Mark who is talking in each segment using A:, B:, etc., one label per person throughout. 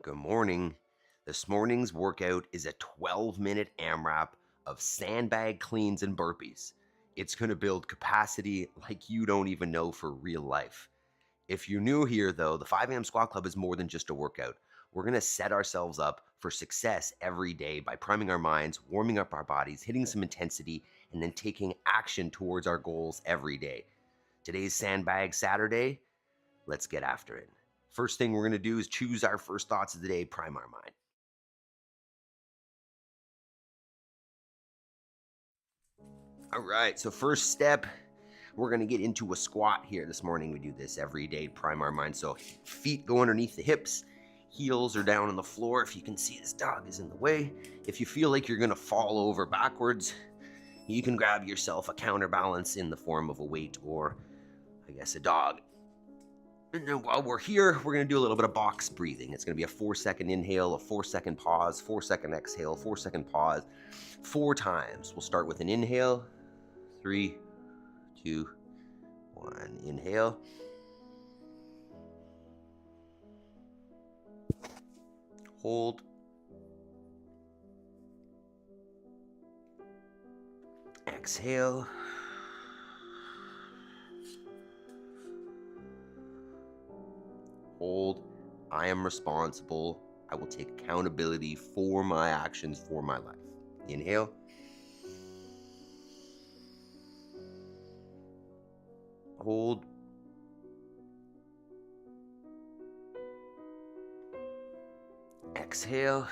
A: Good morning. This morning's workout is a 12-minute AMRAP of sandbag cleans and burpees. It's going to build capacity like you don't even know for real life. If you're new here, though, the 5 a.m. Squat Club is more than just a workout. We're going to set ourselves up for success every day by priming our minds, warming up our bodies, hitting some intensity, and then taking action towards our goals every day. Today's Sandbag Saturday. Let's get after it. First thing we're going to do is choose our first thoughts of the day, prime our mind. All right, so first step, we're going to get into a squat here this morning. We do this every day to prime our mind. So feet go underneath the hips, heels are down on the floor. If you can see, this dog is in the way. If you feel like you're going to fall over backwards, you can grab yourself a counterbalance in the form of a weight or, I guess, a dog. And then while we're here, we're going to do a little bit of box breathing. It's going to be a 4-second inhale, a 4-second pause, 4-second exhale, 4-second pause, 4 times. We'll start with an inhale. 3, 2, 1. Inhale. Hold. Exhale. Hold. I am responsible. I will take accountability for my actions, for my life. Inhale. Hold. Exhale.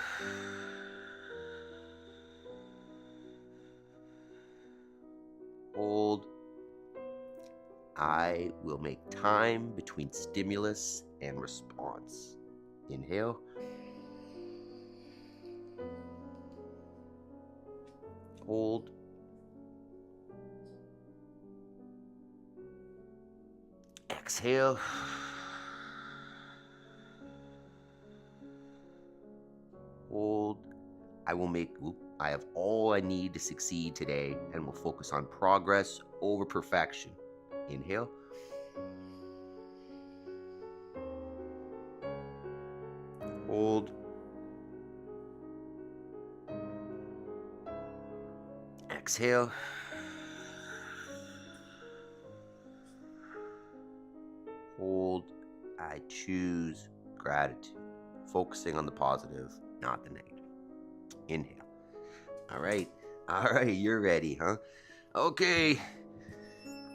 A: Hold. I will make time between stimulus and response. Inhale. Hold. Exhale. Hold. I have all I need to succeed today and will focus on progress over perfection. Inhale. Hold. Exhale. Hold. I choose gratitude, focusing on the positive, not the negative. Inhale. All right, you're ready, huh? Okay.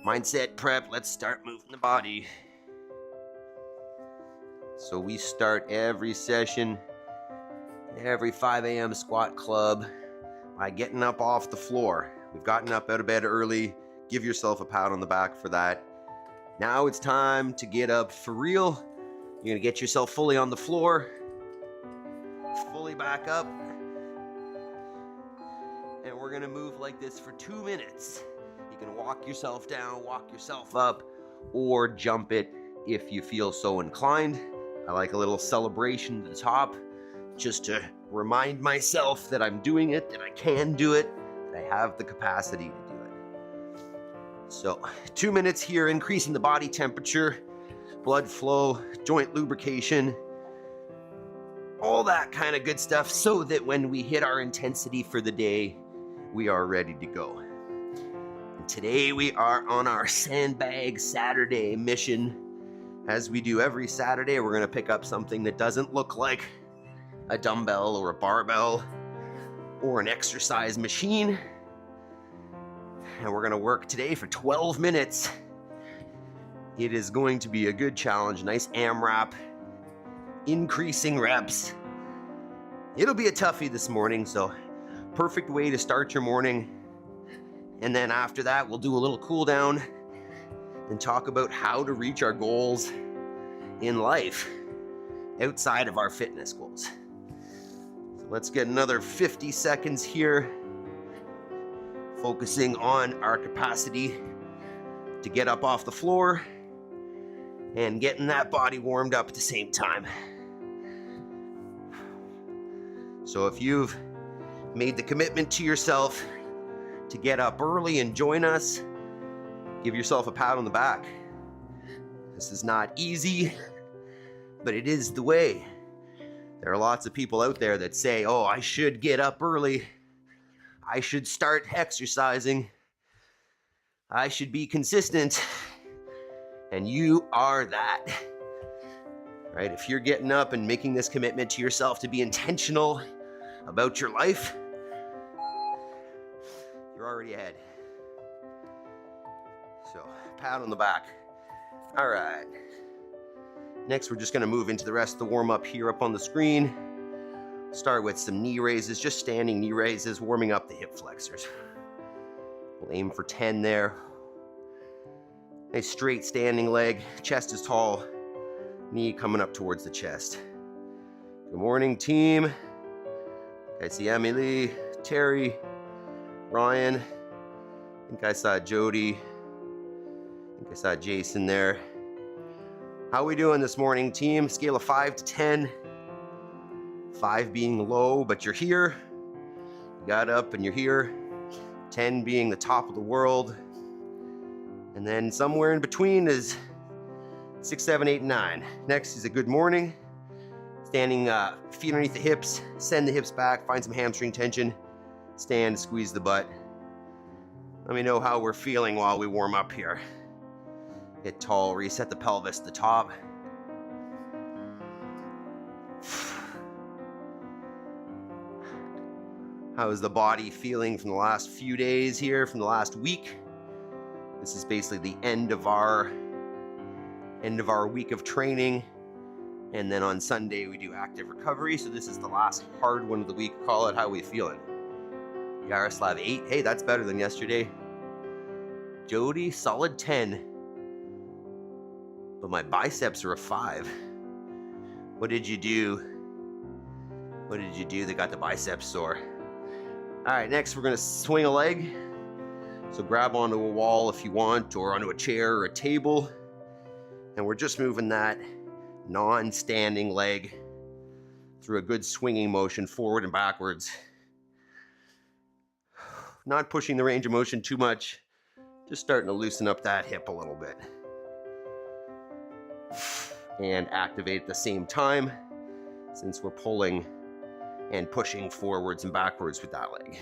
A: Mindset prep, let's start moving the body. So we start every session, every 5 a.m. squat club by getting up off the floor. We've gotten up out of bed early. Give yourself a pat on the back for that. Now it's time to get up for real. You're gonna get yourself fully on the floor, fully back up, and we're gonna move like this for 2 minutes. You can walk yourself down, walk yourself up, or jump it if you feel so inclined. I like a little celebration at the top, just to remind myself that I'm doing it, that I can do it, that I have the capacity to do it. So 2 minutes here, increasing the body temperature, blood flow, joint lubrication, all that kind of good stuff, so that when we hit our intensity for the day, we are ready to go. And today we are on our Sandbag Saturday mission. As we do every Saturday, we're going to pick up something that doesn't look like a dumbbell or a barbell or an exercise machine. And we're going to work today for 12 minutes. It is going to be a good challenge, nice AMRAP, increasing reps. It'll be a toughie this morning, so perfect way to start your morning. And then after that, we'll do a little cool down and talk about how to reach our goals in life outside of our fitness goals. So let's get another 50 seconds here, focusing on our capacity to get up off the floor and getting that body warmed up at the same time. So if you've made the commitment to yourself to get up early and join us, give yourself a pat on the back. This is not easy, but it is the way. There are lots of people out there that say, oh, I should get up early. I should start exercising. I should be consistent. And you are that. Right? If you're getting up and making this commitment to yourself to be intentional about your life, you're already ahead. So, pat on the back. All right. Next, we're just going to move into the rest of the warm-up here up on the screen. Start with some knee raises, just standing knee raises, warming up the hip flexors. We'll aim for 10 there. Nice straight standing leg, chest is tall, knee coming up towards the chest. Good morning, team. I see Emily, Terry, Ryan. I think I saw Jody. I think I saw Jason there. How are we doing this morning, team? Scale of 5 to 10. 5 being low, but you're here. You got up and you're here. 10 being the top of the world. And then somewhere in between is 6, 7, 8, and 9. Next is a good morning. Standing feet underneath the hips. Send the hips back. Find some hamstring tension. Stand, squeeze the butt. Let me know how we're feeling while we warm up here. Get tall, reset the pelvis at the top. How is the body feeling from the last few days here, from the last week? This is basically the end of our week of training. And then on Sunday, we do active recovery. So this is the last hard one of the week. Call it how we feeling. Yaroslav 8. Hey, that's better than yesterday. Jody, solid 10. But my biceps are a 5. What did you do? What did you do that got the biceps sore? All right, next we're gonna swing a leg. So grab onto a wall if you want, or onto a chair or a table. And we're just moving that non-standing leg through a good swinging motion forward and backwards. Not pushing the range of motion too much, just starting to loosen up that hip a little bit. And activate at the same time, since we're pulling and pushing forwards and backwards with that leg.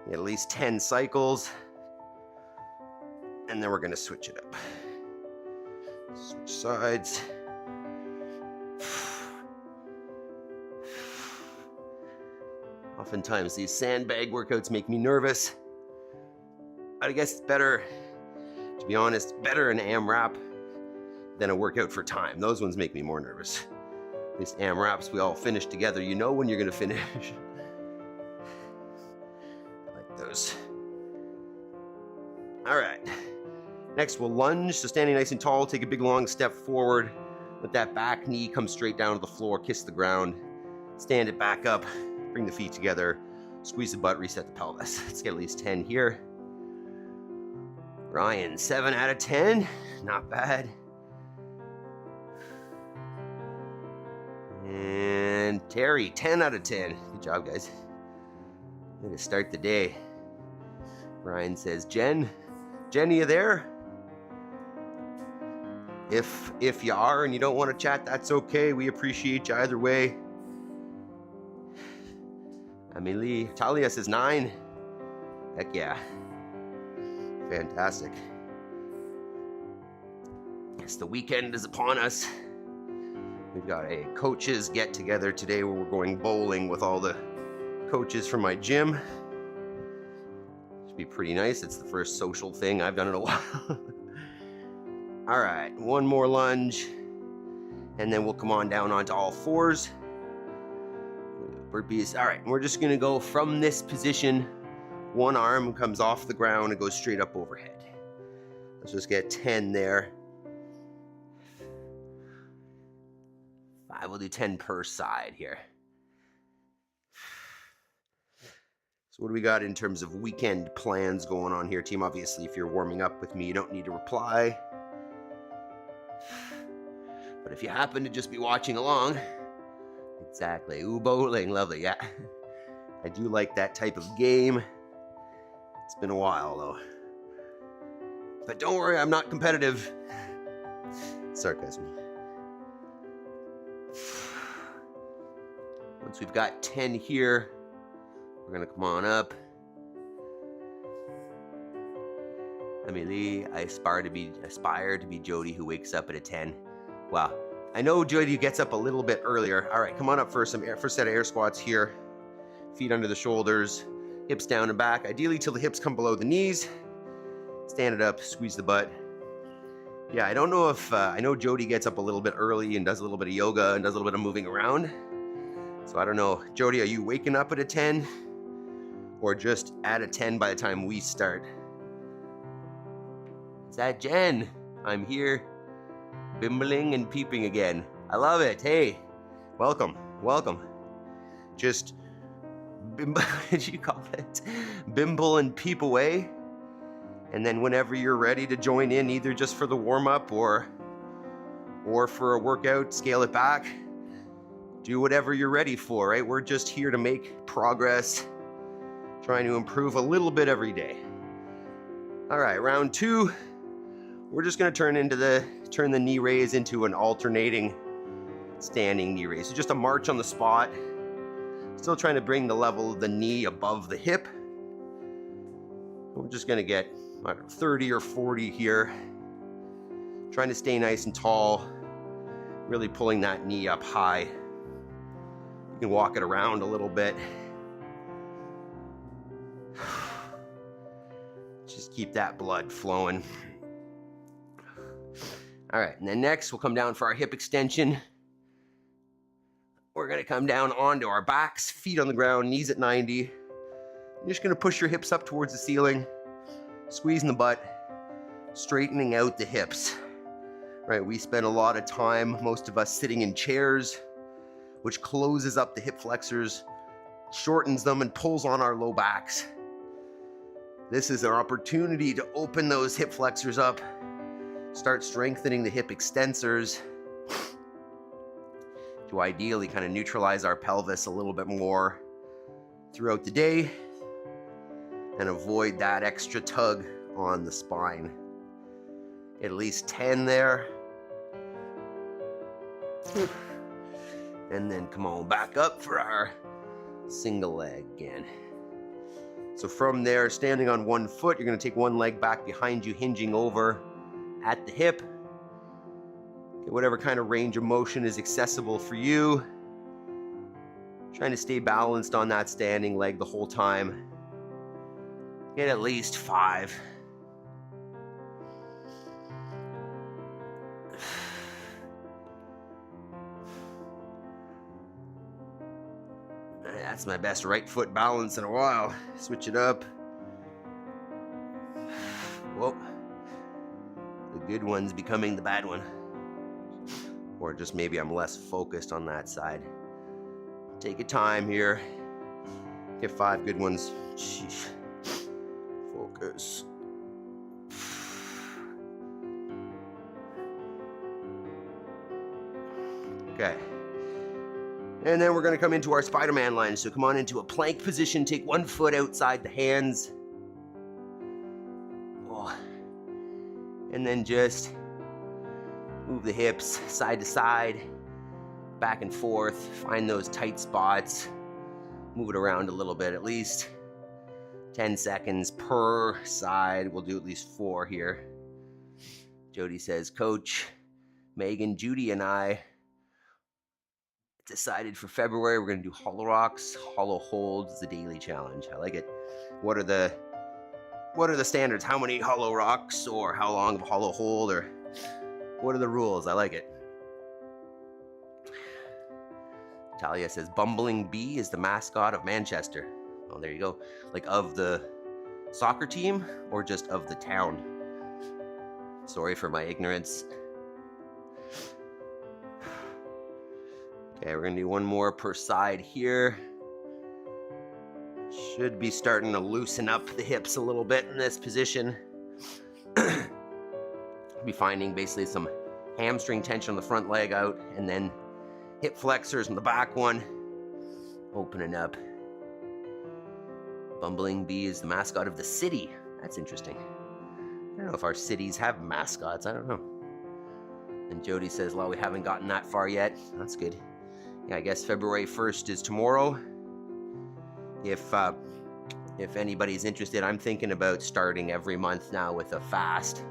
A: Get at least 10 cycles, and then we're gonna switch it up. Switch sides. Oftentimes these sandbag workouts make me nervous, but I guess it's better, to be honest, better an AMRAP than a workout for time. Those ones make me more nervous. These AMRAPs we all finish together. You know when you're gonna finish. I like those. All right. Next we'll lunge. So standing nice and tall, take a big long step forward. Let that back knee come straight down to the floor, kiss the ground. Stand it back up, bring the feet together, squeeze the butt, reset the pelvis. Let's get at least 10 here. Ryan, 7 out of 10. Not bad. And Terry, 10 out of 10. Good job, guys. I'm gonna start the day. Ryan says, Jen, are you there? If you are and you don't want to chat, that's okay. We appreciate you either way. Amelie, Talia says 9. Heck yeah. Fantastic. Yes, the weekend is upon us. We've got a coaches get together today where we're going bowling with all the coaches from my gym. Should be pretty nice. It's the first social thing I've done in a while. All right, one more lunge, and then we'll come on down onto all fours. Burpees. All right, we're just gonna go from this position. One arm comes off the ground and goes straight up overhead. Let's just get 10 there. 5, we'll do 10 per side here. So what do we got in terms of weekend plans going on here, team? Obviously, if you're warming up with me, you don't need to reply. But if you happen to just be watching along, exactly. Ooh, bowling, lovely, yeah. I do like that type of game. It's been a while, though. But don't worry, I'm not competitive. Sarcasm. Once we've got 10 here, we're gonna come on up. Amelie, I aspire to be Jody, who wakes up at a 10. Wow, I know Jody gets up a little bit earlier. All right, come on up for some first set of air squats here. Feet under the shoulders, hips down and back. Ideally till the hips come below the knees. Stand it up, squeeze the butt. Yeah, I don't know if, I know Jody gets up a little bit early and does a little bit of yoga and does a little bit of moving around. So I don't know. Jody, are you waking up at a 10? Or just at a 10 by the time we start? Is that Jen? I'm here, bimbling and peeping again. I love it. Hey, welcome, welcome. Just, what did you call it? Bimble and peep away. And then whenever you're ready to join in, either just for the warm-up or for a workout, scale it back. Do whatever you're ready for, right? We're just here to make progress, trying to improve a little bit every day. All right, round 2. We're just gonna turn the knee raise into an alternating standing knee raise. So just a march on the spot. Still trying to bring the level of the knee above the hip. We're just gonna get, I don't know, 30 or 40 here. Trying to stay nice and tall, really pulling that knee up high. You can walk it around a little bit. Just keep that blood flowing. All right, and then next we'll come down for our hip extension. We're gonna come down onto our backs, feet on the ground, knees at 90. You're just gonna push your hips up towards the ceiling, squeezing the butt, straightening out the hips. Right, we spend a lot of time, most of us, sitting in chairs, which closes up the hip flexors, shortens them, and pulls on our low backs. This is our opportunity to open those hip flexors up, start strengthening the hip extensors to ideally kind of neutralize our pelvis a little bit more throughout the day and avoid that extra tug on the spine. At least 10 there. And then come on back up for our single leg again. So from there, standing on one foot, you're gonna take one leg back behind you, hinging over at the hip. Get whatever kind of range of motion is accessible for you. Trying to stay balanced on that standing leg the whole time. Get at least 5. That's my best right foot balance in a while. Switch it up. Whoa. The good one's becoming the bad one. Or just maybe I'm less focused on that side. Take your time here. Get 5 good ones. Sheesh. Focus. Okay. And then we're gonna come into our Spider-Man lunge. So come on into a plank position, take one foot outside the hands. Oh. And then just move the hips side to side, back and forth, find those tight spots, move it around a little bit, at least 10 seconds per side. We'll do at least 4 here. Jody says, Coach, Megan, Judy, and I decided for February we're gonna do hollow rocks, hollow holds, the daily challenge. I like it. What are the standards? How many hollow rocks, or how long of a hollow hold, or what are the rules? I like it. Talia says, Bumbling Bee is the mascot of Manchester. Oh, there you go. Like of the soccer team or just of the town? Sorry for my ignorance. Okay, we're gonna do one more per side here. Should be starting to loosen up the hips a little bit in this position. Be finding basically some hamstring tension on the front leg out, and then hip flexors on the back one. Opening up. Bumbling Bee is the mascot of the city. That's interesting. I don't know if our cities have mascots. I don't know. And Jody says, well, we haven't gotten that far yet. That's good. Yeah, I guess February 1st is tomorrow. If anybody's interested, I'm thinking about starting every month now with a fast.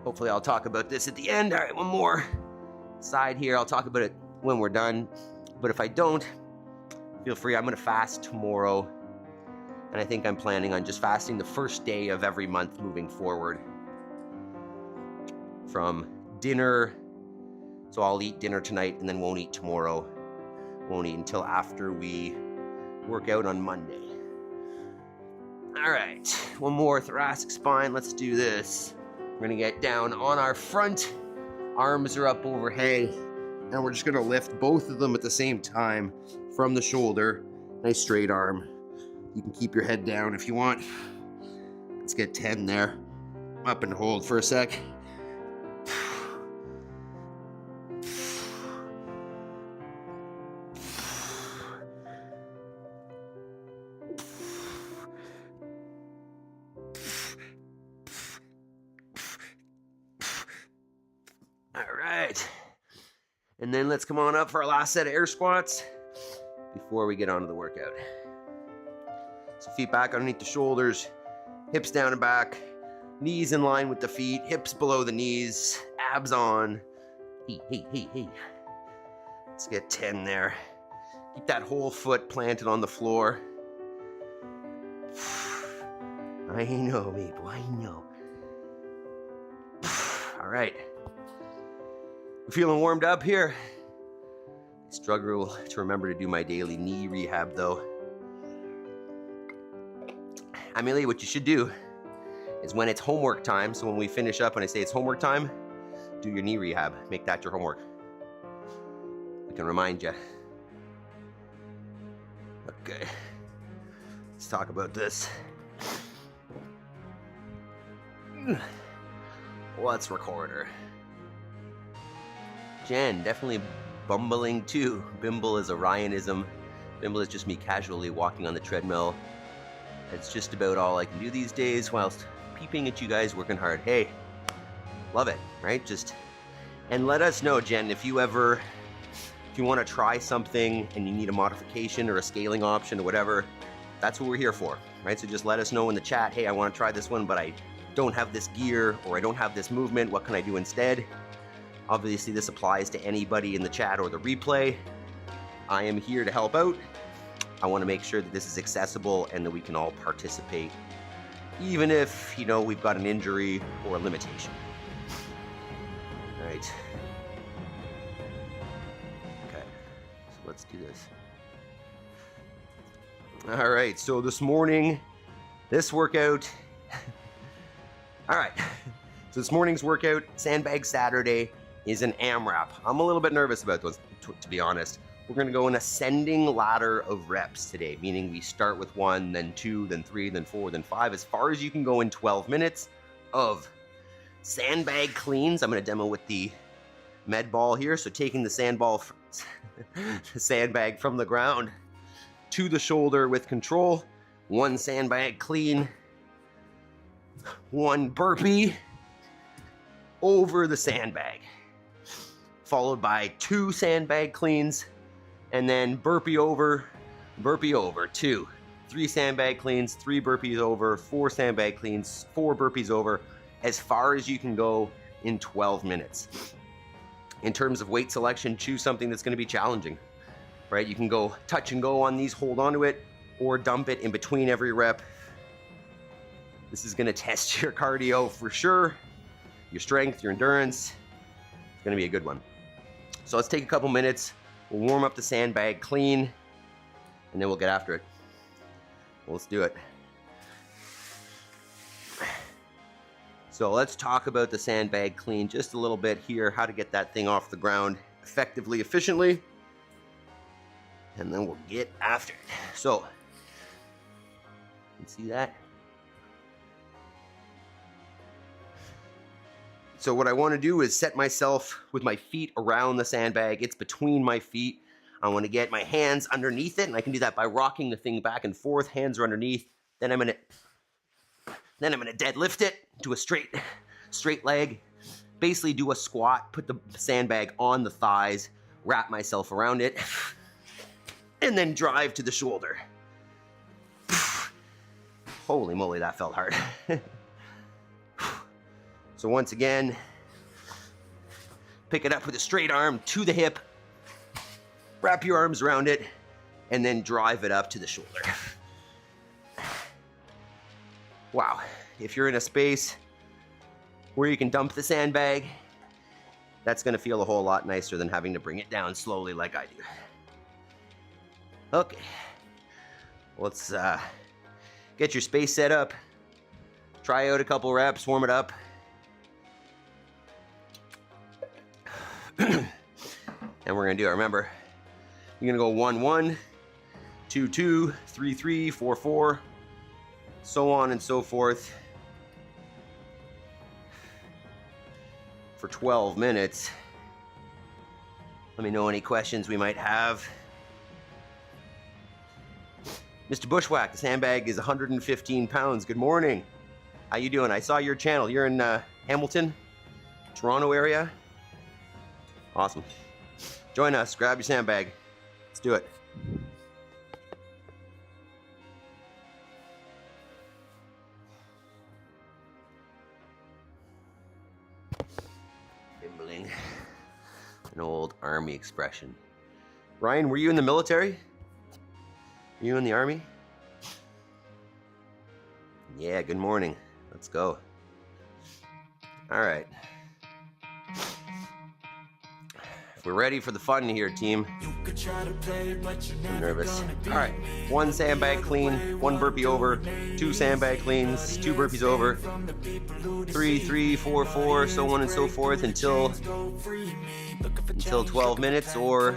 A: Hopefully I'll talk about this at the end. All right, one more side here. I'll talk about it when we're done. But if I don't, feel free. I'm going to fast tomorrow. And I think I'm planning on just fasting the first day of every month moving forward. From dinner, so I'll eat dinner tonight and then won't eat tomorrow. Won't eat until after we work out on Monday. All right, one more thoracic spine. Let's do this. We're gonna get down on our front. Arms are up overhead. And we're just gonna lift both of them at the same time from the shoulder. Nice straight arm. You can keep your head down if you want. Let's get 10 there. Up and hold for a sec. All right. And then let's come on up for our last set of air squats before we get on to the workout. So feet back underneath the shoulders, hips down and back, knees in line with the feet, hips below the knees, abs on. Hey. Let's get 10 there. Keep that whole foot planted on the floor. I know, people, I know. All right. We're feeling warmed up here. I struggle to remember to do my daily knee rehab though. Amelie, what you should do is when it's homework time, so when we finish up and I say it's homework time, do your knee rehab. Make that your homework. I can remind you. Okay. Let's talk about this. Let's record her. Jen, definitely bumbling too. Bimble is a Ryanism. Bimble is just me casually walking on the treadmill. It's just about all I can do these days whilst peeping at you guys working hard. Hey, love it, right? And let us know, Jen, if you want to try something and you need a modification or a scaling option or whatever, that's what we're here for, right? So just let us know in the chat, hey, I want to try this one, but I don't have this gear or I don't have this movement. What can I do instead? Obviously, this applies to anybody in the chat or the replay. I am here to help out. I want to make sure that this is accessible and that we can all participate, even if, we've got an injury or a limitation. All right. Okay, so let's do this. All right, so this morning, this workout. All right, so this morning's workout, Sandbag Saturday, is an AMRAP. I'm a little bit nervous about those, to be honest. We're gonna go an ascending ladder of reps today, meaning we start with 1, then 2, then 3, then 4, then 5, as far as you can go in 12 minutes of sandbag cleans. I'm gonna demo with the med ball here. So taking the the sandbag from the ground to the shoulder with control, 1 sandbag clean, 1 burpee over the sandbag, followed by 2 sandbag cleans, and then burpee over, 2, 3 sandbag cleans, 3 burpees over, 4 sandbag cleans, 4 burpees over, as far as you can go in 12 minutes. In terms of weight selection, choose something that's going to be challenging, right? You can go touch and go on these, hold on to it, or dump it in between every rep. This is going to test your cardio for sure, your strength, your endurance. It's going to be a good one. So let's take a couple minutes. We'll warm up the sandbag clean, and then we'll get after it. Well, let's do it. So let's talk about the sandbag clean just a little bit here, how to get that thing off the ground effectively, efficiently, and then we'll get after it. So, you can see that? So what I want to do is set myself with my feet around the sandbag. It's between my feet. I want to get my hands underneath it, and I can do that by rocking the thing back and forth. Hands are underneath. Then I'm gonna deadlift it to a straight leg. Basically do a squat, put the sandbag on the thighs wrap myself around it, and then drive to the shoulder. Holy moly, that felt hard. So once again, pick it up with a straight arm to the hip, wrap your arms around it, and then drive it up to the shoulder. Wow, if you're in a space where you can dump the sandbag, that's gonna feel a whole lot nicer than having to bring it down slowly like I do. Okay, let's get your space set up, try out a couple reps, warm it up. And we're gonna do it, remember, you're gonna go 1-1, 2-2, 3-3, 4-4, so on and so forth for 12 minutes. Let me know any questions we might have. Mr. Bushwhack, the sandbag is 115 pounds. Good morning. How you doing? I saw your channel. You're in Hamilton, Toronto area. Awesome. Join us. Grab your sandbag. Let's do it. Bimbling. An old army expression. Ryan, were you in the military? Were you in the army? Yeah, good morning. Let's go. All right. We're ready for the fun here, team. I'm nervous. All right, 1 sandbag clean, 1 burpee over, 2 sandbag cleans, 2 burpees over, 3, 3, 4, 4, so on and so forth until 12 minutes or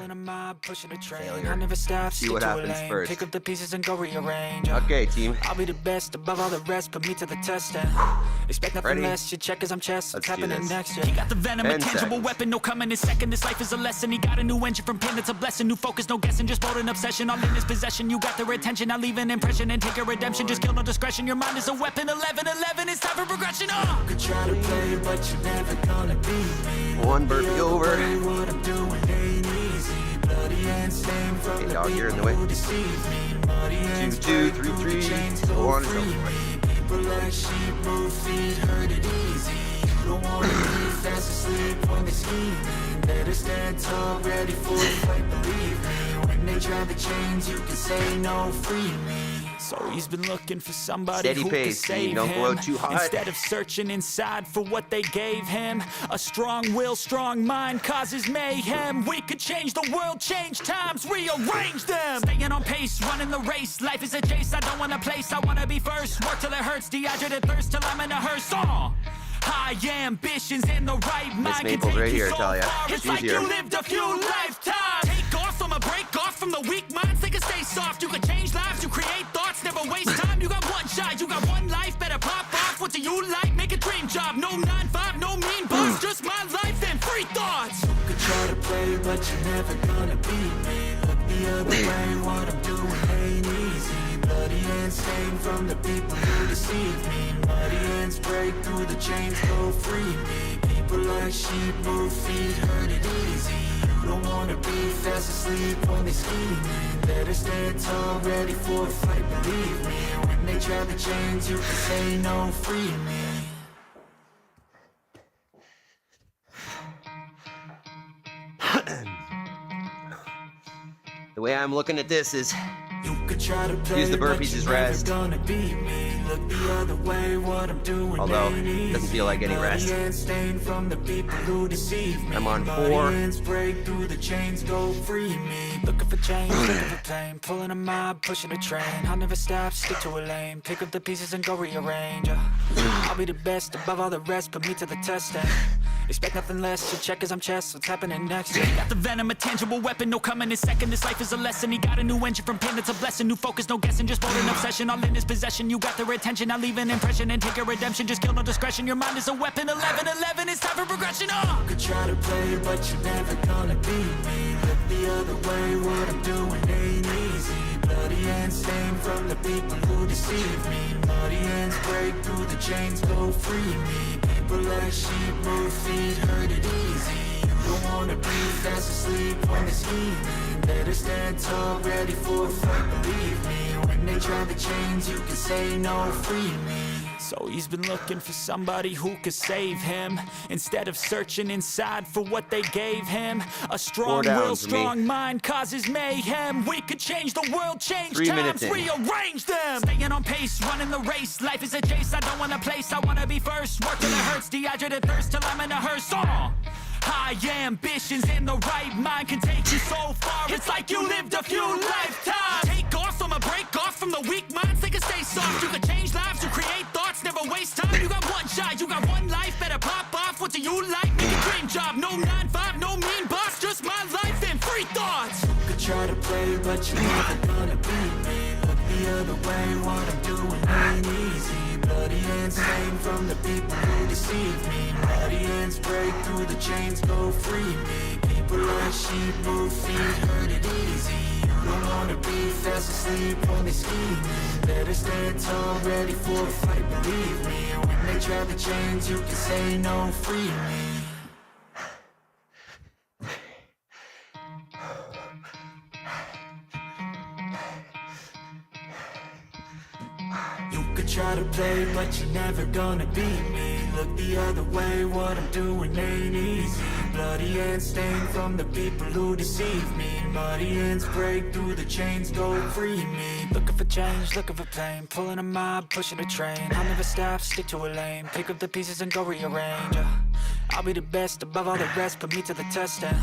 A: failure. See what happens first.
B: Pick up the pieces and go rearrange.
A: Okay, team.
B: I'll be the best above all the rest. Put me to the test. Expect nothing less. You check as I'm chest. What's happening next? He got the venom, a tangible weapon. No coming in second. This life is a lesson. He got a new engine from pain. It's a blessing. New focus, no guessing. Just bold an obsession. All in his possession. You got their attention. I'll leave an impression and take a redemption. Just kill no discretion. Your mind is a weapon. 11-11. It's time for progression. You could try to play, but you're never gonna beat me.
A: 1 burpee over.
B: What I'm doing ain't easy. Bloody and stained from
A: okay, dog, you're in the way. 2, 2, 3, 3. Go on and so forth.
B: People like sheep move feet, hurt it easy. You don't want to be fast asleep when they're scheming. Better stand tall, ready for the fight, believe me. When they try the chains, you can say no, free me. So he's been looking for somebody
A: steady
B: who
A: pace,
B: can save
A: don't
B: him.
A: go out too hot.
B: Instead of searching inside for what they gave him. A strong will, strong mind causes mayhem. We could change the world, change times, rearrange them. Staying on pace, running the race. Life is a chase, I don't want a place. I want to be first. Work till it hurts, dehydrated thirst till I'm in a hearse. High ambitions in the right mind can take
A: right
B: you
A: here,
B: so
A: Talia.
B: far. It's like you lived a few lifetimes. Take off from a break off from the weak minds. They can stay soft. You can change lives. You create thoughts. Never waste time. You got one shot. You got one life. Better pop off. What do you like? Make a dream job. No 9-5. No mean boss. Just my life and free thoughts. You could try to play, but you're never gonna beat me. Look the other way. What I'm doing ain't easy. Bloody hands stained from the people who deceive me. Muddy hands break through the chains, go free me. People like sheep move feet, hurt it easy. You don't wanna be fast asleep when they scheming. Better stand tall, ready for a fight, believe me. When they try the chains, you can say no, free me.
A: The way I'm looking at this is
B: You could try to play,
A: use the burpees as rest.
B: Gonna beat me. Look the other way, what I'm doing
A: although it doesn't feel like any rest. I'm on 4.
B: Break through the chains, go free me. Looking for change, looking for pain. Pulling a mob, pushing a train. I'll never stop, stick to a lane. Pick up the pieces and go rearrange. I'll be the best above all the rest. Put me to the test. Expect nothing less. You check as I'm chest. What's happening next? Got the venom, a tangible weapon. No coming in second. This life is a lesson. He got a new engine from pain. It's a blessing. New focus, no guessing. Just bold an obsession. All in his possession. You got their attention. I'll leave an impression and take a redemption. Just kill no discretion. Your mind is a weapon. 11-11. It's time for progression. You could try to play, but you're never gonna beat me. Look the other way. What I'm doing ain't easy. Bloody hands stained from the people who deceive me. Muddy hands break through the chains, go free me. People like sheep move feet, hurt it easy. You Don't wanna be fast asleep when they're scheming. Better stand tall, ready for a fight, believe me. When they try to change, you can say no, free me. So he's been looking for somebody who could save him, instead of searching inside for what they gave him. A strong will, strong mind causes mayhem. We could change the world, change times, rearrange them. Staying on pace, running the race. Life is a chase, I don't want a place, I wanna be first. Work till it hurts, dehydrated thirst till I'm in a hearse. High ambitions in the right mind can take you so far. It's like you lived a few lifetimes. Take off from a break off from the weak minds. They can stay soft. You can change lives, you create thoughts, never waste time. You got one shot, you got one life. Better pop off. What do you like? Make a dream job. No 9-5, no mean boss. Just my life and free thoughts. You could try to play, but you're never gonna beat me. Look the other way, what I'm doing ain't easy. Bloody hands hang from the people who deceive me. Bloody hands break through the chains, go free me. People like sheep move feet, hurt it easy. You don't wanna be fast asleep when they're scheming. Better stand tall, ready for a fight, believe me. When they try to change, you can say no, free me. You could try to play, but you're never gonna beat me. Look the other way, what I'm doing ain't easy. Bloody hands stained from the people who deceive me. Muddy hands break through the chains, go free me. Looking for change, looking for pain. Pulling a mob, pushing a train. I'll never stop, stick to a lane. Pick up the pieces and go rearrange. I'll be the best above all the rest, put me to the test and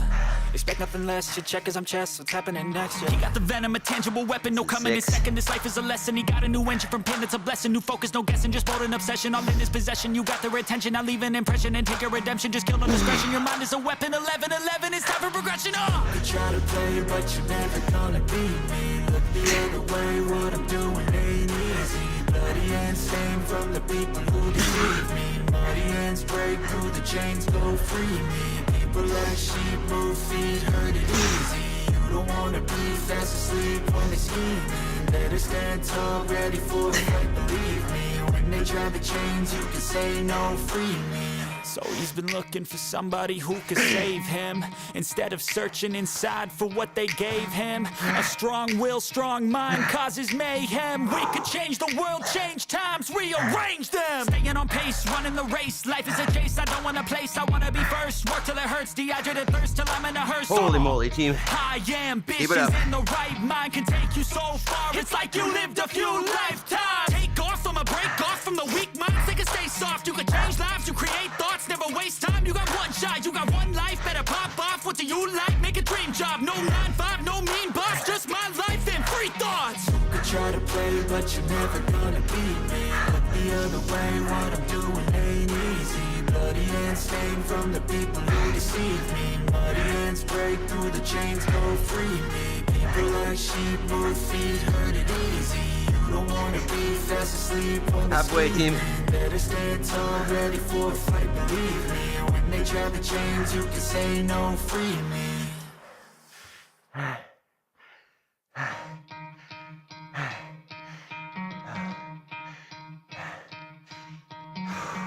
B: expect nothing less. Your check as I'm chess, what's happening next? He got the venom, a tangible weapon, no coming in second. This life is a lesson. He got a new engine from pain, it's a blessing. New focus, no guessing, just bold an obsession. All in his possession, you got their attention. I'll leave an impression and take your redemption. Just kill no discretion. Your mind is a weapon. 11-11, it's time for progression. You try to play, but you're never gonna beat me. Look the other way, what I'm doing ain't easy. Bloody hands stained from the people who deceive me. Muddy hands break through the chains, go free me. People like sheep move feet, hurt it easy. You don't wanna be fast asleep when they're scheming. Better stand tall, ready for a fight, believe me. When they try to change, you can say no, free me. So he's been looking for somebody who could save him, instead of searching inside for what they gave him. A strong will, strong mind causes mayhem. We could change the world, change times, rearrange them. Staying on pace, running the race. Life is a chase, I don't want a place, I wanna be first. Work till it hurts, dehydrated thirst till I'm in a hearse.
A: Holy moly, team.
B: High ambitions in the right mind can take you so far. It's like you lived a few lifetimes. Take off from a break off from the weak minds. They can stay soft, you can change lives, you create thoughts, never waste time. You got one shot, you got one life. Better pop off. What do you like? Make a dream job. No 9-5, no mean boss. Just my life and free thoughts. You could try to play, but you're never gonna beat me. Look the other way, what I'm doing ain't easy. Bloody hands stained from the people who deceive me. Muddy hands break through the chains, go free me. People like sheep move feet, hurt it easy. You don't wanna be fast asleep on the
A: halfway, team.
B: Better stand tall, ready for a fight, believe me. When they try to change, you can say no, free me.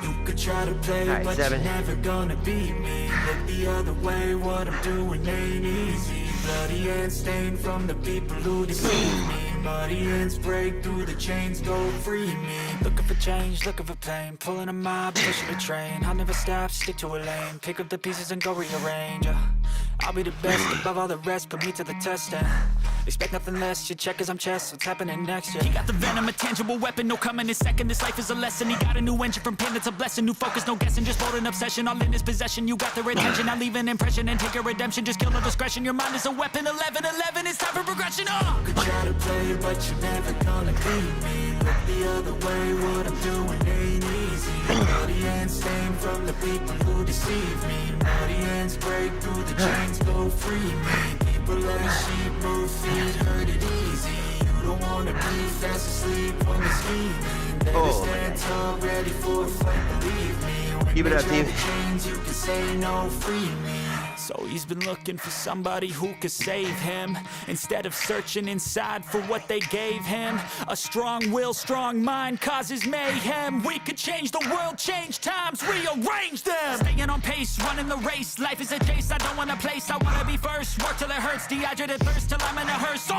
B: You could try to play, but you're never gonna beat me. Look the other way, what I'm doing ain't easy. Bloody hands stained from the people who deceive me. Muddy hands break through the chains, go free me. Looking for change, looking for pain. Pulling a mob, pushing a train. I'll never stop, stick to a lane. Pick up the pieces and go rearrange. I'll be the best above all the rest, put me to the test and expect nothing less. Your check as I'm chess, what's happening next? He got the venom, a tangible weapon, no coming in second. This life is a lesson. He got a new engine from pain, it's a blessing. New focus, no guessing, just bold an obsession. All in his possession, you got their attention. I'll leave an impression and take your redemption. Just kill no discretion. Your mind is a weapon. 11-11, it's time for progression. Could try to play, but you're never gonna beat me. Look the other way, what I'm doing ain't easy. Muddy hands stained from the people who deceive me. Muddy hands break through the chains, go free me. People like sheep move feet, hurt it easy. You don't wanna be fast asleep when they're scheming. Better stand tall, ready for a fight, believe me. When
A: keep it up, team.
B: Change, you can say no, free me. So he's been looking for somebody who could save him, instead of searching inside for what they gave him. A strong will, strong mind causes mayhem. We could change the world, change times, rearrange them. Staying on pace, running the race. Life is a chase, I don't want a place, I wanna be first. Work till it hurts, dehydrated thirst till I'm in a hearse.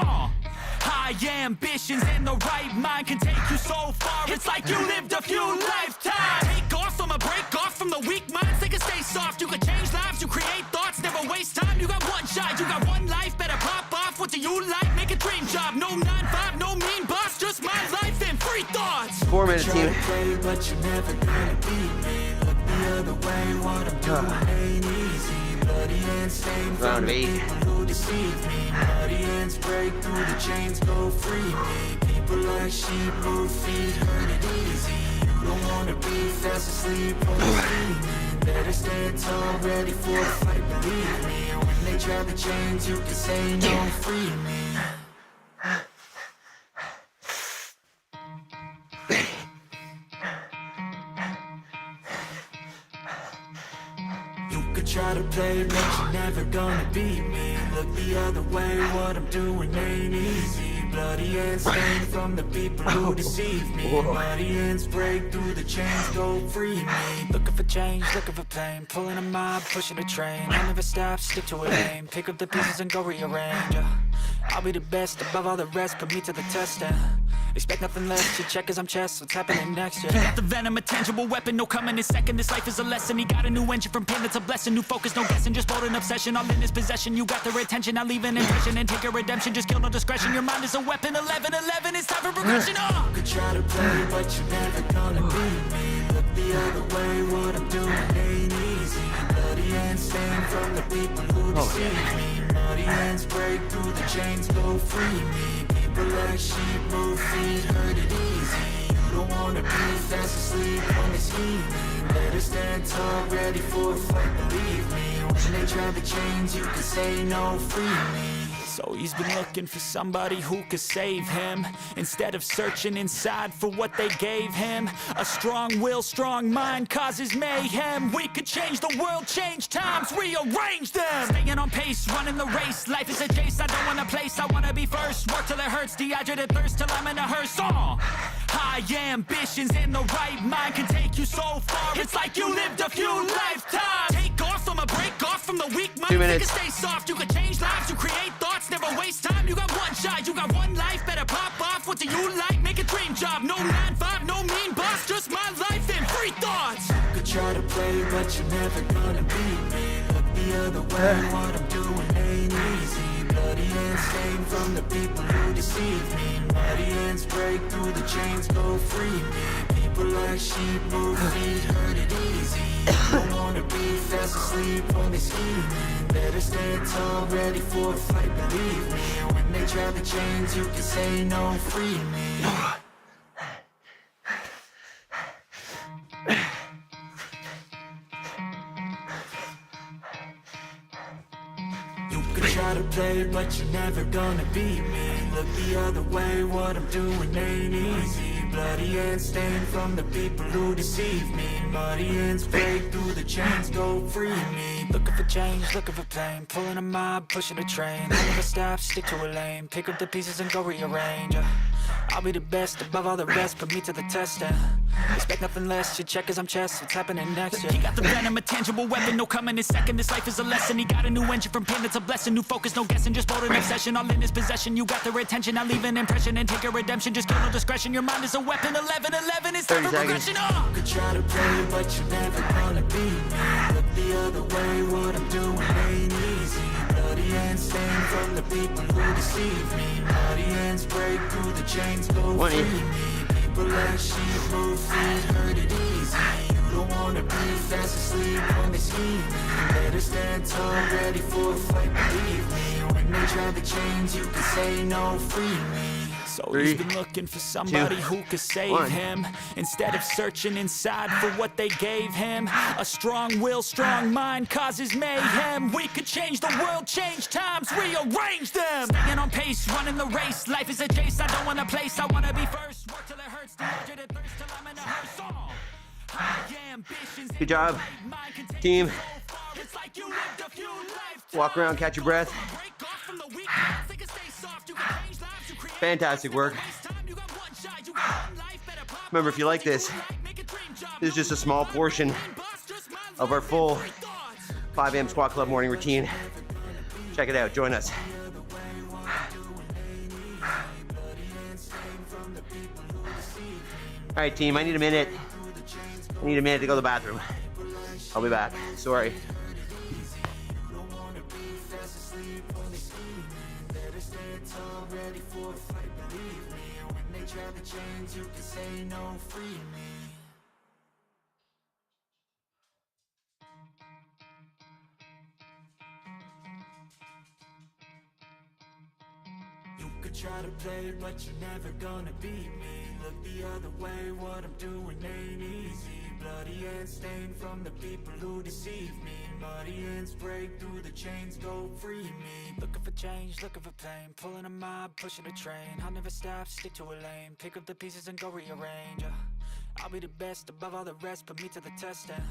B: High ambitions and the right mind can take you so far. It's like you lived a few lifetimes. Take off from a break off from the weak minds. They can stay soft. You can change lives. You create thoughts. Never waste time. You got one shot. You got one life. Better pop off. What do you like? Make a dream job. No 9-5. No mean boss. Just my life and free thoughts.
A: 4 minutes, team.
B: Play, but you're never gonna beat me. Look the other way. What I'm doing ain't easy. Bloody hands stained from the people who deceive me. Bloody hands break through the chains, go free me. People like sheep move feet, hurt it easy. You don't wanna be fast asleep on the scene. Better stand tall, ready for a fight, believe me. When they try the chains, you can say no, free me. Try to play, but you're never gonna beat me. Look the other way, what I'm doing ain't easy. Bloody hands stained from the people who deceive me. Bloody hands break through the chains, go free me. Looking for change, looking for pain. Pulling a mob, pushing a train. I'll never stop, stick to a aim. Pick up the pieces and go rearrange. I'll be the best above all the rest, put me to the test and expect nothing less, you check as I'm chess, what's happening next, yeah. He got the venom, a tangible weapon, no coming in second. This life is a lesson, he got a new engine from pain, that's a blessing. New focus, no guessing, just bold and obsession. All in his possession, you got their attention. I'll leave an impression and take a redemption. Just kill no discretion, your mind is a weapon. 11-11, it's time for progression, You could try to play, but you're never gonna beat me. Look the other way, what I'm doing ain't easy. Bloody hands stained from the people who deceive me. Bloody hands break through the chains, go free me. People like sheep move feet, hurt it easy. You don't wanna be fast asleep on the scheming. Better stand tall, ready for a fight, believe me. When they try the chains, you can say no, free me. So he's been looking for somebody who could save him, instead of searching inside for what they gave him. A strong will, strong mind causes mayhem. We could change the world, change times, rearrange them. Staying on pace, running the race. Life is a chase, I don't want a place, I wanna be first. Work till it hurts, dehydrated thirst till I'm in a hearse. High ambitions and the right mind can take you so far. It's like you lived a few lifetimes. Take off from a break off from the weak mind.
A: 2 minutes.
B: You can stay soft, you can change lives, you create thoughts. Never waste time, you got one shot, you got one life. Better pop off, what do you like? Make a dream job, no 9-5, no mean boss. Just my life and free thoughts. You could try to play, but you're never gonna beat me. Look the other way, what I'm doing ain't easy. Bloody hands stained from the people who deceive me. Bloody hands break through the chains, go free me. People like sheep move feet, hurt it easy. You don't wanna be fast asleep on the scheming. Better stand tall, ready for a fight, believe me. When they try the chains, you can say no, free me. You could try to play, but you're never gonna beat me. Look the other way, what I'm doing ain't easy. Bloody hands stained from the people who deceive me. Bloody hands break through the chains, go free me. Looking for change, looking for pain. Pulling a mob, pushing a train. I'll never stop, stick to a lane. Pick up the pieces and go rearrange. I'll be the best above all the rest, put me to the test and expect nothing less, you check as I'm chess, what's happening next, yeah. He got the venom, a tangible weapon, no coming in second. This life is a lesson, he got a new engine from pain, that's a blessing. New focus, no guessing, just bold and obsession. All in his possession, you got their attention. I'll leave an impression and take a redemption. Just kill no discretion, your mind is a weapon. 11-11, it's time for progression, You could try to play, but you're never gonna beat me. Look the other way, what I'm doing ain't easy. Bloody hands stained from the people who deceive me. Bloody hands break through the chains, go free me. People like sheep move feet, hurt it easy. You don't wanna be fast asleep on the scheming. Better stand tall, ready for a fight, believe me. When they try the chains, you can say no, free me. So he's been looking for somebody who could save him, instead of searching inside for what they gave him. A strong will, strong mind causes mayhem. We could change the world, change times, rearrange them. Staying on pace, running the race. Life is a chase, I don't want a place, I wanna be first. Work till it hurts, dehydrated thirst till I'm in a hearse.
A: Good job, team.
B: like you lived a few lifetimes.
A: Walk around, catch your breath.
B: Break off from the weak minds, they can stay soft. You can change lives, you create
A: Fantastic work.
B: You got one shot, you got one life, better pop.
A: Remember, if you like this, this is just a small portion of our full 5 a.m. Squat Club morning routine. Check it out, join us. All right, team, I need a minute. I need a minute to go to the bathroom. I'll be back, sorry.
B: You could try to play, but you're never gonna beat me. Look the other way, what I'm doing ain't easy. Bloody hands stained from the people who deceive me. Muddy hands break through the chains, go free me. Looking for change, looking for pain. Pulling a mob, pushing a train. I'll never stop, stick to a lane. Pick up the pieces and go rearrange. I'll be the best above all the rest, put me to the test and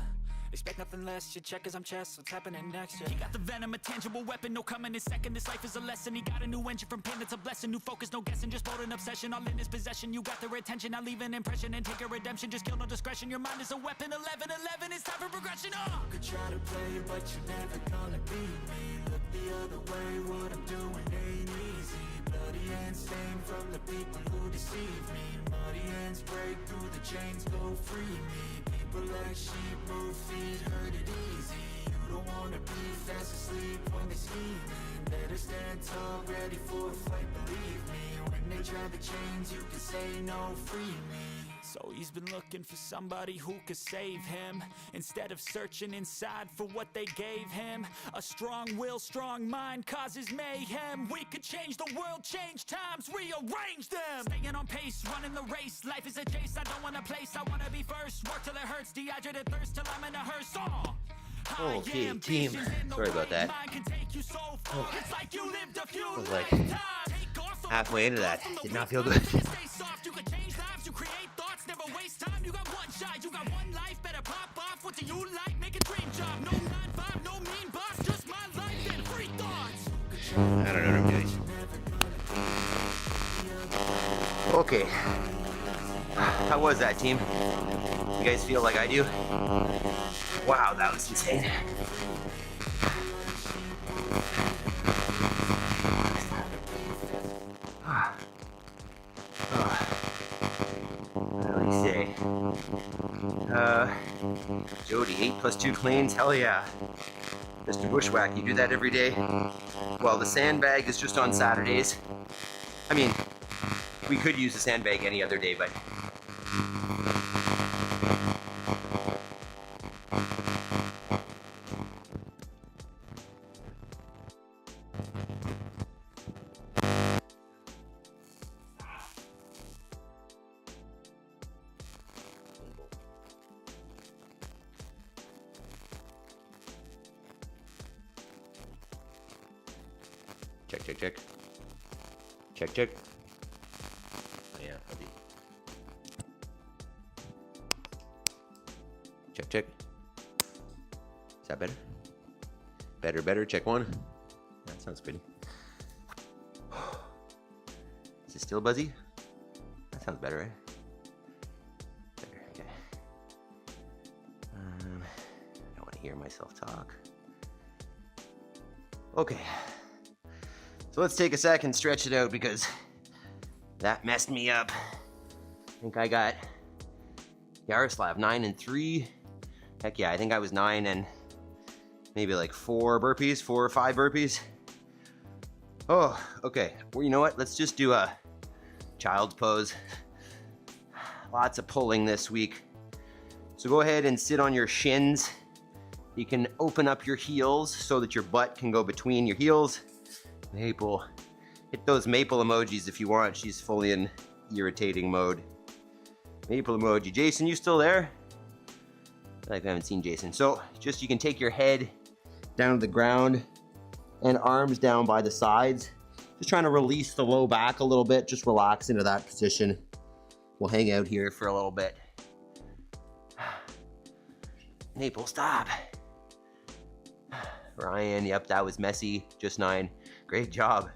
B: expect nothing less, you check as I'm chess, what's happening next, yeah. He got the venom, a tangible weapon, no coming in second. This life is a lesson, he got a new engine from pain, it's a blessing. New focus, no guessing, just bold and obsession. All in his possession, you got their attention. I leave an impression and take a redemption, just kill no discretion. Your mind is a weapon, 11-11, it's time for progression, You could try to play, but you're never gonna beat me. Look the other way, what I'm doing ain't easy. Bloody hands stained from the people who deceive me. Muddy hands break through the chains, go free me. People like sheep move feet, hurt it easy. You don't wanna be fast asleep when they scheming. Better stand tall, ready for a fight, believe me. When they try the chains, you can say no, free me. So he's been looking for somebody who could save him, instead of searching inside for what they gave him. A strong will, strong mind causes mayhem. We could change the world, change times, rearrange them. Staying on pace, running the race. Life is a chase, I don't want a place, I wanna be first. Work till it hurts, dehydrated thirst till I'm in a hearse.
A: Okay, team. Sorry about that. I was like halfway into that. Did not feel good. I don't know what I'm doing. Okay. How was that, team? You guys feel like I do? Wow, that was insane. What do you say? Jody, 8 plus 2 cleans? Hell yeah. Mr. Bushwhack, you do that every day? Well, the sandbag is just on Saturdays. I mean, we could use the sandbag any other day, but... Check, check, check. Check, check. Oh, yeah, I'll do. Check, check. Is that better? Better, better. Check 1. That sounds good. Is it still buzzy? That sounds better, right? Better, okay. I don't want to hear myself talk. Okay. So let's take a second, stretch it out, because that messed me up. I think I got Yaroslav 9 and 3. Heck yeah, I think I was 9 and maybe like 4 burpees, 4 or 5 burpees. Oh, okay. Well, you know what? Let's just do a child's pose. Lots of pulling this week. So go ahead and sit on your shins. You can open up your heels so that your butt can go between your heels. Maple. Hit those maple emojis if you want. She's fully in irritating mode. Maple emoji. Jason, you still there? I feel like I haven't seen Jason. So just you can take your head down to the ground and arms down by the sides. Just trying to release the low back a little bit. Just relax into that position. We'll hang out here for a little bit. Maple, stop. Ryan, yep, that was messy. Just 9. Great job.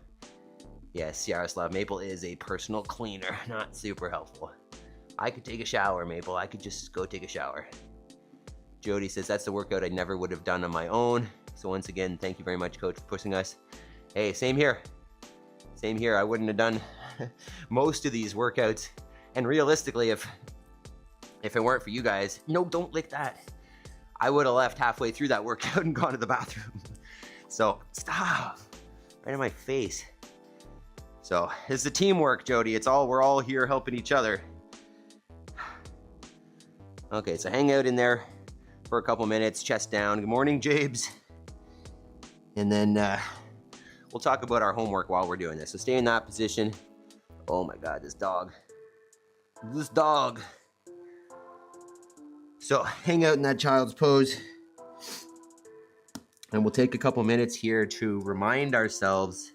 A: Yes, Yaroslav, Maple is a personal cleaner. Not super helpful. I could take a shower, Maple. I could just go take a shower. Jody says, that's the workout I never would have done on my own. So once again, thank you very much, Coach, for pushing us. Hey, same here. Same here. I wouldn't have done most of these workouts. And realistically, if it weren't for you guys, no, don't lick that. I would have left halfway through that workout and gone to the bathroom. So stop. Right in my face. So it's the teamwork, Jody. We're all here helping each other. Okay, so hang out in there for a couple minutes, chest down. Good morning, Jabes. And then we'll talk about our homework while we're doing this. So stay in that position. Oh my God, this dog. This dog. So hang out in that child's pose. And we'll take a couple minutes here to remind ourselves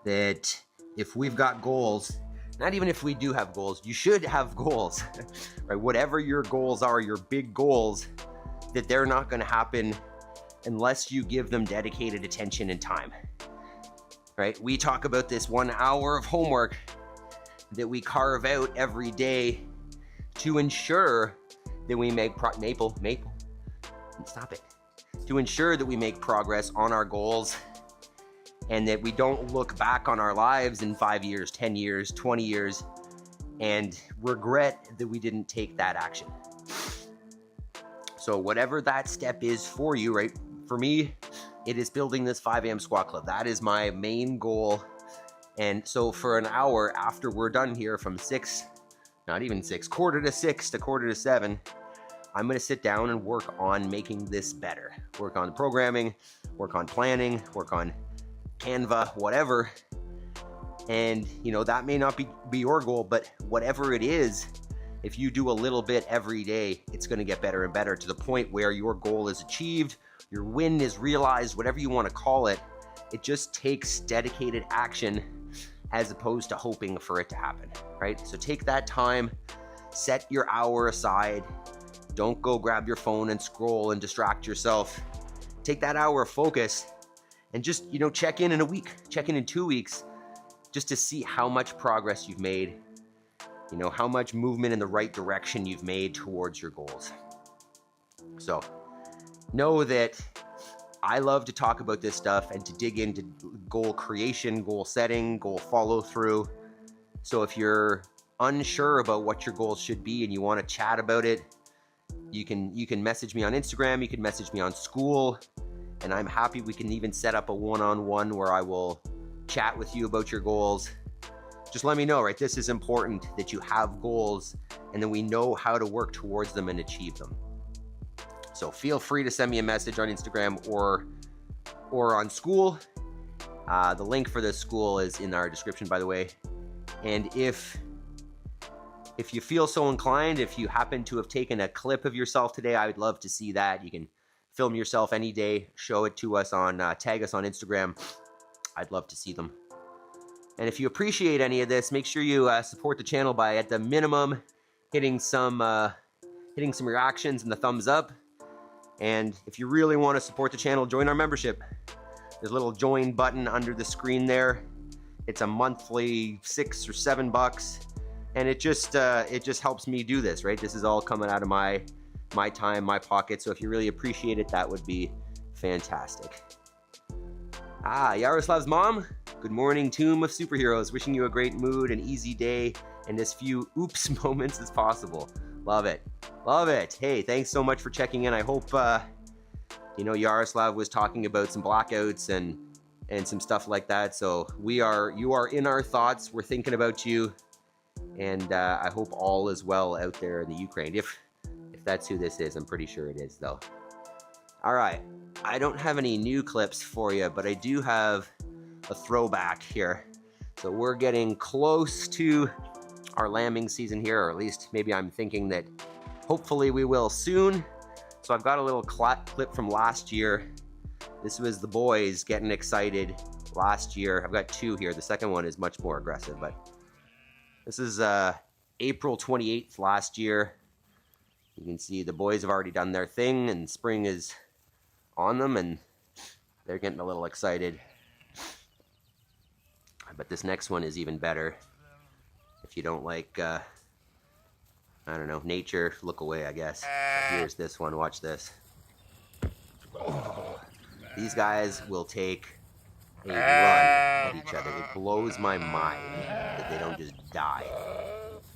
A: that if we've got goals, not even if we do have goals, you should have goals, right? Whatever your goals are, your big goals, that they're not going to happen unless you give them dedicated attention and time, right? We talk about this 1 hour of homework that we carve out every day to ensure that we make Maple, stop it. To ensure that we make progress on our goals and that we don't look back on our lives in 5 years, 10 years, 20 years, and regret that we didn't take that action. So whatever that step is for you, right? For me, it is building this 5 a.m. squat club. That is my main goal. And so for an hour after we're done here from 6, not even 6, quarter to 6 to quarter to 7, I'm gonna sit down and work on making this better. Work on programming, work on planning, work on Canva, whatever. And you know, that may not be your goal, but whatever it is, if you do a little bit every day, it's gonna get better and better to the point where your goal is achieved, your win is realized, whatever you wanna call it. It just takes dedicated action as opposed to hoping for it to happen, right? So take that time, set your hour aside. Don't go grab your phone and scroll and distract yourself. Take that hour of focus and just, you know, check in a week, check in 2 weeks, just to see how much progress you've made, you know, how much movement in the right direction you've made towards your goals. So know that I love to talk about this stuff and to dig into goal creation, goal setting, goal follow through. So if you're unsure about what your goals should be and you want to chat about it, you can message me on Instagram, you can message me on school, and I'm happy we can even set up a one-on-one where I will chat with you about your goals. Just let me know, right? This is important that you have goals and then we know how to work towards them and achieve them. So feel free to send me a message on Instagram or on school. The link for this school is in our description, by the way. And if you feel so inclined, if you happen to have taken a clip of yourself today, I would love to see that. You can film yourself any day, show it to us on, tag us on Instagram. I'd love to see them. And if you appreciate any of this, make sure you support the channel by, at the minimum, hitting some reactions and the thumbs up. And if you really want to support the channel, join our membership. There's a little join button under the screen there. It's a monthly $6 or $7, and it just helps me do this, right? This is all coming out of my time, my pocket. So if you really appreciate it, that would be fantastic. Yaroslav's mom. Good morning, Tomb of Superheroes. Wishing you a great mood, an easy day, and as few oops moments as possible. Love it. Love it. Hey, thanks so much for checking in. I hope, Yaroslav was talking about some blackouts and some stuff like that. So you are in our thoughts. We're thinking about you. And I hope all is well out there in the Ukraine. If that's who this is, I'm pretty sure it is, though. All right. I don't have any new clips for you, but I do have a throwback here. So we're getting close to our lambing season here, or at least maybe I'm thinking that hopefully we will soon. So I've got a little clip from last year. This was the boys getting excited last year. I've got two here. The second one is much more aggressive, but this is April 28th last year. You can see the boys have already done their thing and spring is on them, and They're getting a little excited. But this next one is even better. If you don't like, I don't know, nature, look away, I guess. But here's this one. Watch this. Oh, these guys will take a run at each other. It blows my mind that they don't just die.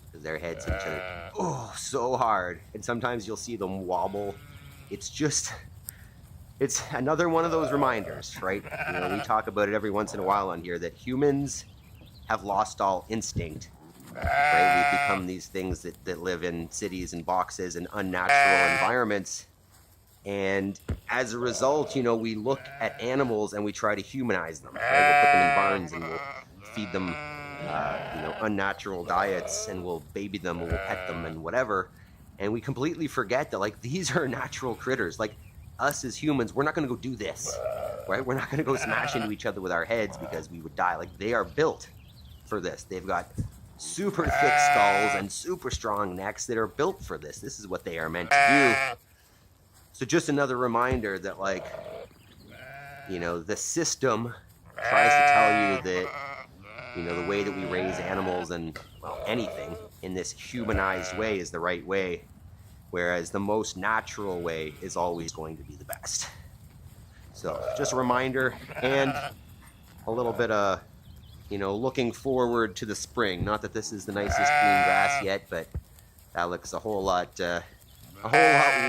A: Because their heads hit each other. Oh, so hard. And sometimes you'll see them wobble. It's another one of those reminders, right? You know, we talk about it every once in a while on here that humans have lost all instinct, right? We've become these things that live in cities and boxes and unnatural environments. And as a result, you know, we look at animals and we try to humanize them, right? We'll put them in barns and we'll feed them, you know, unnatural diets, and we'll baby them and we'll pet them and whatever. And we completely forget that, like, these are natural critters. Like, us as humans, we're not going to go do this, right? We're not going to go smash into each other with our heads because we would die. Like, they are built for this. They've got super thick skulls and super strong necks that are built for this. This is what they are meant to do. So just another reminder that, like, you know, the system tries to tell you that, you know, the way that we raise animals and, well, anything in this humanized way is the right way. Whereas the most natural way is always going to be the best. So just a reminder, and a little bit of, you know, looking forward to the spring. Not that this is the nicest green grass yet, but that looks a whole lot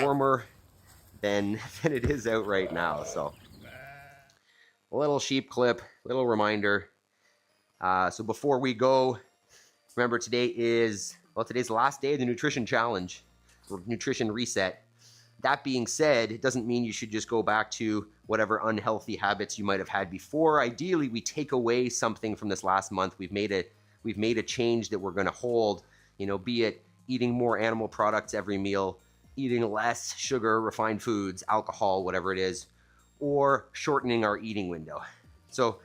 A: warmer than it is out right now. So a little sheep clip, little reminder. So before we go, remember today's the last day of the nutrition challenge. Nutrition reset. That being said, it doesn't mean you should just go back to whatever unhealthy habits you might have had before. Ideally, we take away something from this last month. We've made a change that we're going to hold, you know, be it eating more animal products every meal, eating less sugar, refined foods, alcohol, whatever it is, or shortening our eating window. So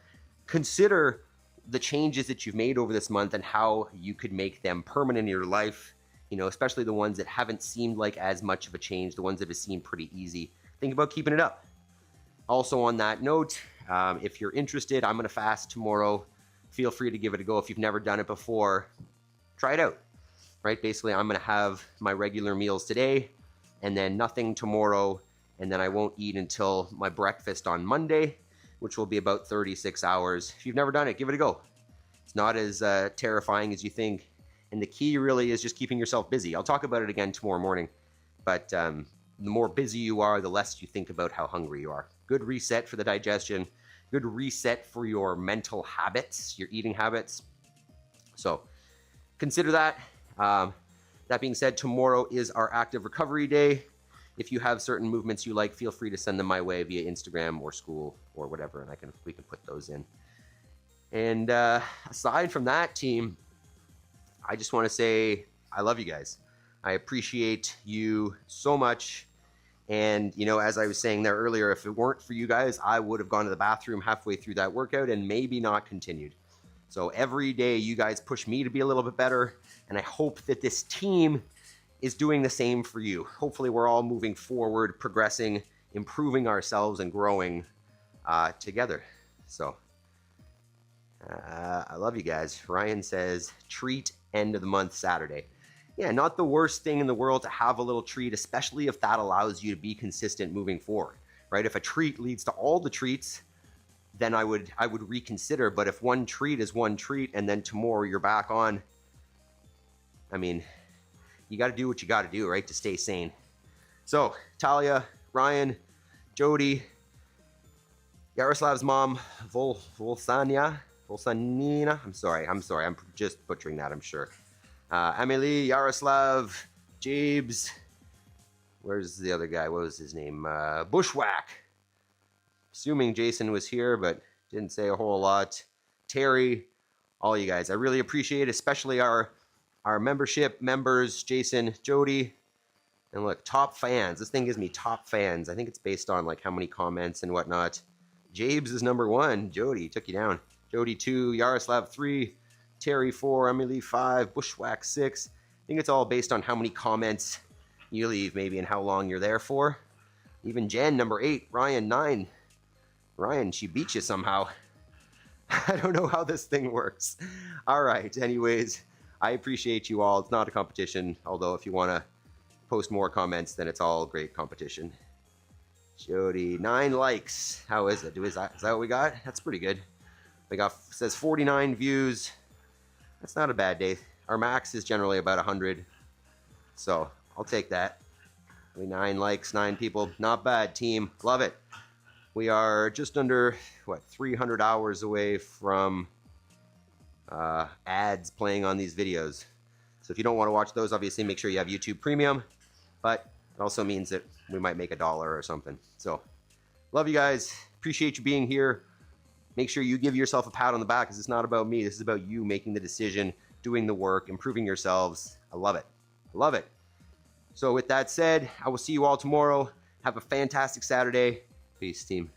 A: consider the changes that you've made over this month and how you could make them permanent in your life. You know, especially the ones that haven't seemed like as much of a change, the ones that have seemed pretty easy. Think about keeping it up. Also on that note, if you're interested, I'm going to fast tomorrow. Feel free to give it a go. If you've never done it before, try it out, right? Basically, I'm going to have my regular meals today and then nothing tomorrow. And then I won't eat until my breakfast on Monday, which will be about 36 hours. If you've never done it, give it a go. It's not as terrifying as you think. And the key really is just keeping yourself busy. I'll talk about it again tomorrow morning. But the more busy you are, the less you think about how hungry you are. Good reset for the digestion. Good reset for your mental habits, your eating habits. So consider that. That being said, tomorrow is our active recovery day. If you have certain movements you like, feel free to send them my way via Instagram or school or whatever, and we can put those in. And aside from that, team, I just want to say I love you guys. I appreciate you so much. And, you know, as I was saying there earlier, if it weren't for you guys, I would have gone to the bathroom halfway through that workout and maybe not continued. So every day you guys push me to be a little bit better. And I hope that this team is doing the same for you. Hopefully we're all moving forward, progressing, improving ourselves and growing together. So I love you guys. Ryan says, treat end of the month Saturday. Yeah, not the worst thing in the world to have a little treat, especially if that allows you to be consistent moving forward, right? If a treat leads to all the treats, then I would reconsider. But if one treat is one treat and then tomorrow you're back on, I mean, you got to do what you got to do, right, to stay sane. So Talia, Ryan, Jody, Yaroslav's mom, Volsanina. I'm sorry. I'm just butchering that, I'm sure. Amelie, Yaroslav, Jabes. Where's the other guy? What was his name? Bushwhack. Assuming Jason was here, but didn't say a whole lot. Terry, all you guys. I really appreciate it, especially our membership members, Jason, Jody. And look, top fans. This thing gives me top fans. I think it's based on like how many comments and whatnot. Jabes is number 1. Jody took you down. Jody 2, Yaroslav 3, Terry 4, Emily 5, Bushwhack 6. I think it's all based on how many comments you leave maybe and how long you're there for. Even Jen, number 8, Ryan 9, Ryan, she beat you somehow. I don't know how this thing works. All right, anyways, I appreciate you all. It's not a competition, although if you want to post more comments, then it's all great competition. Jody, 9 likes. How is it? Is that what we got? That's pretty good. We got, says 49 views. That's not a bad day. Our max is generally about 100. So I'll take that. 9 likes, 9 people. Not bad, team. Love it. We are just under, 300 hours away from ads playing on these videos. So if you don't want to watch those, obviously make sure you have YouTube Premium. But it also means that we might make $1 or something. So love you guys. Appreciate you being here. Make sure you give yourself a pat on the back, because it's not about me. This is about you making the decision, doing the work, improving yourselves. I love it. I love it. So with that said, I will see you all tomorrow. Have a fantastic Saturday. Peace, team.